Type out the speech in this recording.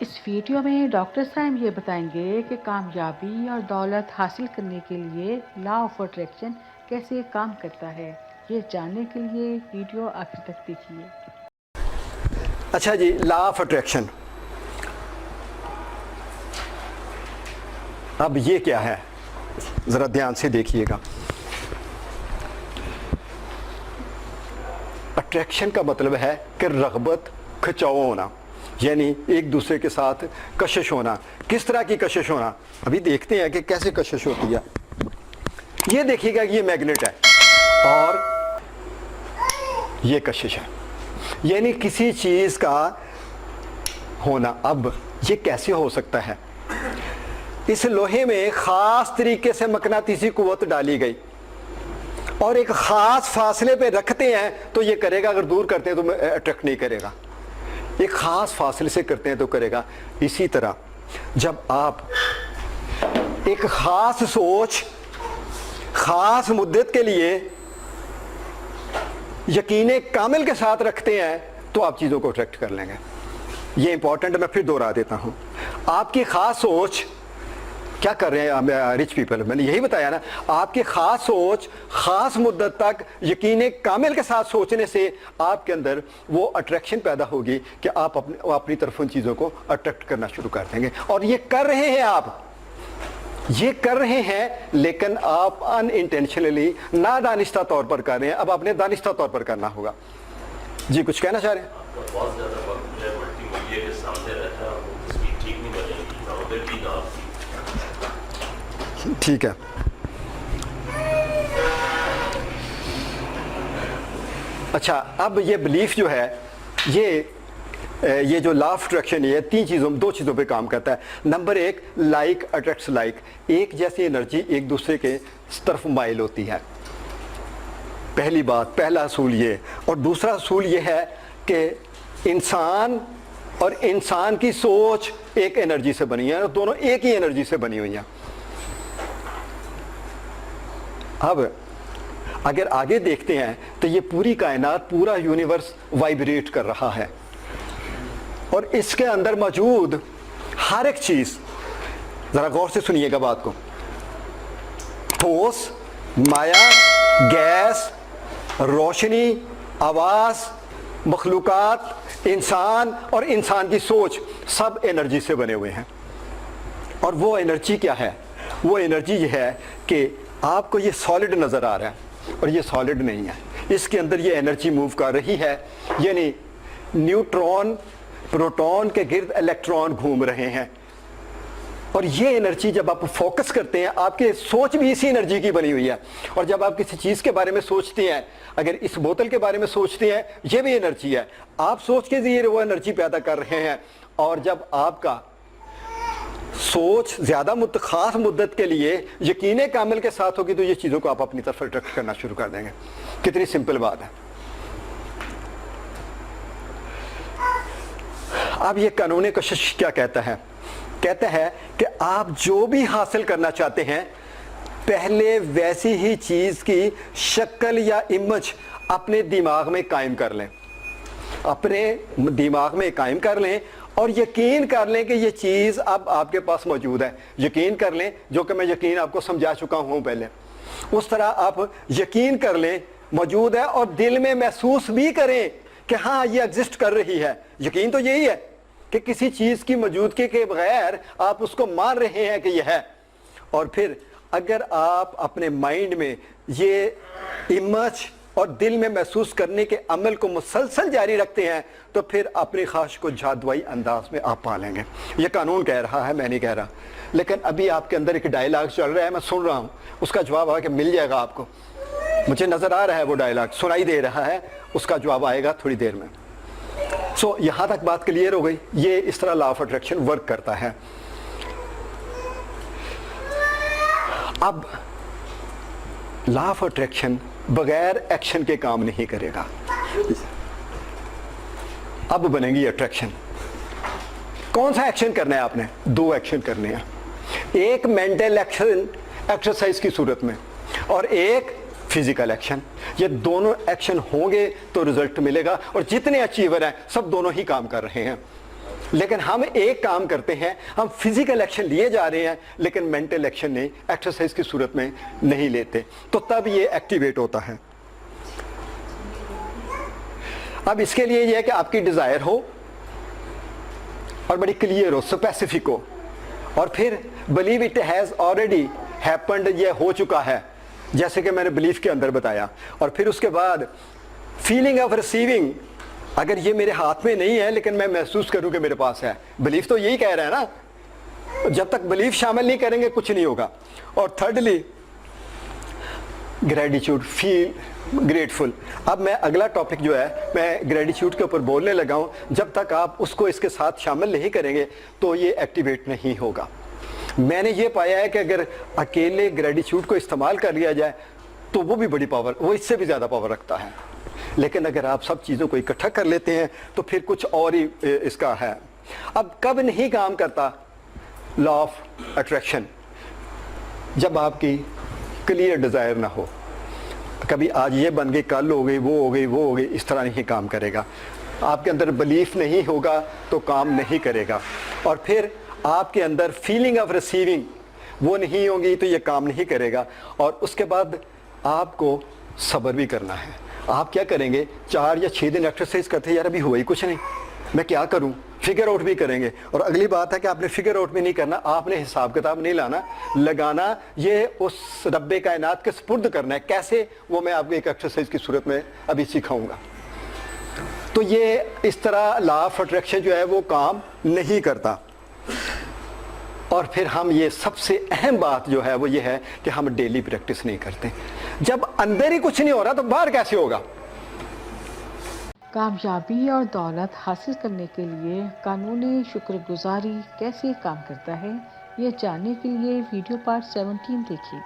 اس video میں doctor صاحب یہ بتائیں گے کہ کامیابی اور دولت حاصل کرنے کے لیے لا آف اٹریکشن کیسے کام کرتا ہے۔ یہ جاننے کے لیے ویڈیو آخر تک دیکھیے۔ اچھا جی، لا آف اٹریکشن، اب یہ کیا ہے ذرا دھیان سے دیکھیے گا۔ اٹریکشن کا مطلب ہے کہ رغبت، کھچاؤ ہونا، یعنی ایک دوسرے کے ساتھ کشش ہونا۔ کس طرح کی کشش ہونا، ابھی دیکھتے ہیں کہ کیسے کشش ہوتی ہے۔ یہ دیکھیے گا کہ یہ میگنیٹ ہے اور یہ کشش ہے، یعنی کسی چیز کا ہونا۔ اب یہ کیسے ہو سکتا ہے؟ اس لوہے میں خاص طریقے سے مقناطیسی قوت ڈالی گئی اور ایک خاص فاصلے پہ رکھتے ہیں تو یہ کرے گا، اگر دور کرتے ہیں تو اٹریکٹ نہیں کرے گا، ایک خاص فاصلے سے کرتے ہیں تو کرے گا۔ اسی طرح جب آپ ایک خاص سوچ خاص مدت کے لیے یقین کامل کے ساتھ رکھتے ہیں تو آپ چیزوں کو اٹریکٹ کر لیں گے۔ یہ امپورٹنٹ، میں پھر دوہرا دیتا ہوں۔ آپ کی خاص سوچ کیا کر رہے ہیں رچ پیپل، میں نے یہی بتایا نا، آپ کی خاص سوچ خاص مدت تک یقین کامل کے ساتھ سوچنے سے آپ کے اندر وہ اٹریکشن پیدا ہوگی کہ آپ اپنی طرف ان چیزوں کو اٹریکٹ کرنا شروع کر دیں گے۔ اور یہ کر رہے ہیں، آپ یہ کر رہے ہیں، لیکن آپ ان انٹینشنلی نادانستہ طور پر کر رہے ہیں۔ اب آپ نے دانستہ طور پر کرنا ہوگا۔ جی کچھ کہنا چاہ رہے ہیں؟ بہت زیادہ وقت جو ہے ملٹی میڈیا کے سامنے رہتا ہے اور وہ تصویر ٹھیک نہیں بنے گی، پرابیبلٹی نہ ہوتی۔ ٹھیک ہے، اچھا اب یہ بلیف جو ہے، یہ جو لا آف اٹریکشن ہے، دو چیزوں پہ کام کرتا ہے۔ نمبر ایک، لائک اٹریکٹس لائک، ایک جیسی انرجی ایک دوسرے کے طرف مائل ہوتی ہے، پہلی بات، پہلا اصول یہ۔ اور دوسرا اصول یہ ہے کہ انسان اور انسان کی سوچ ایک انرجی سے بنی ہے، اور دونوں ایک ہی انرجی سے بنی ہوئی ہیں۔ اب اگر آگے دیکھتے ہیں تو یہ پوری کائنات، پورا یونیورس وائبریٹ کر رہا ہے، اور اس کے اندر موجود ہر ایک چیز، ذرا غور سے سنیے گا بات کو، ٹھوس، مایا، گیس، روشنی، آواز، مخلوقات، انسان اور انسان کی سوچ، سب انرجی سے بنے ہوئے ہیں۔ اور وہ انرجی کیا ہے؟ وہ انرجی یہ ہے کہ آپ کو یہ سالڈ نظر آ رہا ہے اور یہ سالڈ نہیں ہے، اس کے اندر یہ انرجی موو کر رہی ہے، یعنی نیوٹرون پروٹون کے گرد الیکٹران گھوم رہے ہیں۔ اور یہ انرجی جب آپ فوکس کرتے ہیں، آپ کی سوچ بھی اسی انرجی کی بنی ہوئی ہے۔ اور جب آپ کسی چیز کے بارے میں سوچتے ہیں، اگر اس بوتل کے بارے میں سوچتے ہیں، یہ بھی انرجی ہے، آپ سوچ کے ذریعے وہ انرجی پیدا کر رہے ہیں۔ اور جب آپ کا سوچ زیادہ خاص مدت کے لیے یقین کامل کے ساتھ ہوگی تو یہ چیزوں کو آپ اپنی طرف اٹریکٹ کرنا شروع کر دیں گے۔ کتنی سمپل بات ہے۔ اب یہ قانون کشش کیا کہتا ہے؟ کہتا ہے کہ آپ جو بھی حاصل کرنا چاہتے ہیں، پہلے ویسی ہی چیز کی شکل یا امیج اپنے دماغ میں قائم کر لیں، اپنے دماغ میں قائم کر لیں، اور یقین کر لیں کہ یہ چیز اب آپ کے پاس موجود ہے۔ یقین کر لیں، جو کہ میں یقین آپ کو سمجھا چکا ہوں پہلے، اس طرح آپ یقین کر لیں موجود ہے، اور دل میں محسوس بھی کریں کہ ہاں یہ ایگزسٹ کر رہی ہے۔ یقین تو یہی ہے کہ کسی چیز کی موجودگی کے بغیر آپ اس کو مان رہے ہیں کہ یہ ہے۔ اور پھر اگر آپ اپنے مائنڈ میں یہ امیج اور دل میں محسوس کرنے کے عمل کو مسلسل جاری رکھتے ہیں تو پھر اپنی خواہش کو جادوئی انداز میں آپ پا لیں گے۔ یہ قانون کہہ رہا ہے، میں نہیں کہہ رہا۔ لیکن ابھی آپ کے اندر ایک ڈائلاگ چل رہا ہے، میں سن رہا ہوں، اس کا جواب آ کے مل جائے گا آپ کو۔ مجھے نظر آ رہا ہے وہ ڈائلاگ، سنائی دے رہا ہے، اس کا جواب آئے گا تھوڑی دیر میں۔ یہاں تک بات کلیئر ہو گئی۔ یہ اس طرح لا آف اٹریکشن ورک کرتا ہے۔ اب لا آف اٹریکشن بغیر ایکشن کے کام نہیں کرے گا۔ اب بنے گی اٹریکشن۔ کون سا ایکشن کرنا ہے آپ نے؟ دو ایکشن کرنے ہیں، ایک مینٹل ایکشن ایکسرسائز کی صورت میں، اور ایک فزیکل ایکشن۔ یہ دونوں ایکشن ہوں گے تو رزلٹ ملے گا، اور جتنے اچیور ہیں سب دونوں ہی کام کر رہے ہیں۔ لیکن ہم ایک کام کرتے ہیں, ہم فزیکل ایکشن لیے جا رہے ہیں لیکن مینٹل ایکشن نہیں, ایکسرسائز کی صورت میں نہیں لیتے, تو تب یہ ایکٹیویٹ ہوتا ہے. اب اس کے لیے یہ ہے کہ آپ کی ڈیزائر ہو اور بڑی کلیئر ہو, اسپیسیفک ہو, اور پھر believe it has already happened, یہ ہو چکا ہے جیسے کہ میں نے بلیف کے اندر بتایا. اور پھر اس کے بعد فیلنگ آف ریسیونگ, اگر یہ میرے ہاتھ میں نہیں ہے لیکن میں محسوس کروں کہ میرے پاس ہے. بلیف تو یہی کہہ رہا ہے نا, جب تک بلیف شامل نہیں کریں گے کچھ نہیں ہوگا. اور تھرڈلی گریٹیٹیوڈ, فیل گریٹفل. اب میں اگلا ٹاپک جو ہے میں گریٹیٹیوڈ کے اوپر بولنے لگا ہوں, جب تک آپ اس کو اس کے ساتھ شامل نہیں کریں گے تو یہ ایکٹیویٹ نہیں ہوگا. میں نے یہ پایا ہے کہ اگر اکیلے گریٹیٹیوڈ کو استعمال کر لیا جائے تو وہ بھی بڑی پاور, وہ اس سے بھی زیادہ پاور رکھتا ہے. لیکن اگر آپ سب چیزوں کو اکٹھا کر لیتے ہیں تو پھر کچھ اور ہی اس کا ہے. اب کب نہیں کام کرتا لا آف اٹریکشن؟ جب آپ کی کلیئر ڈیزائر نہ ہو. کبھی آج یہ بن گئی, کل ہو گئی, وہ ہو گئی, وہ ہو گئی, اس طرح نہیں کام کرے گا. آپ کے اندر بلیف نہیں ہوگا تو کام نہیں کرے گا. اور پھر آپ کے اندر فیلنگ آف ریسیونگ وہ نہیں ہوگی تو یہ کام نہیں کرے گا. اور اس کے بعد آپ کو صبر بھی کرنا ہے. آپ کیا کریں گے, 4 یا 6 دن ایکسرسائز کرتے ہیں, یار ابھی ہوا ہی کچھ نہیں, میں کیا کروں, فگر آؤٹ بھی کریں گے. اور اگلی بات ہے کہ آپ نے فگر آؤٹ بھی نہیں کرنا, آپ نے حساب کتاب نہیں لانا, لگانا یہ اس رب کائنات کے سپرد کرنا ہے. کیسے, وہ میں آپ کو ایک ایکسرسائز کی صورت میں ابھی سکھاؤں گا. تو یہ اس طرح لا آف اٹریکشن جو ہے وہ کام نہیں کرتا. اور پھر ہم یہ سب سے اہم بات جو ہے وہ یہ ہے کہ ہم ڈیلی پریکٹس نہیں کرتے. جب اندر ہی کچھ نہیں ہو رہا تو باہر کیسے ہوگا؟ کامیابی اور دولت حاصل کرنے کے لیے قانونی شکر گزاری کیسے کام کرتا ہے، یہ جاننے کے لیے ویڈیو پارٹ 17 دیکھیے.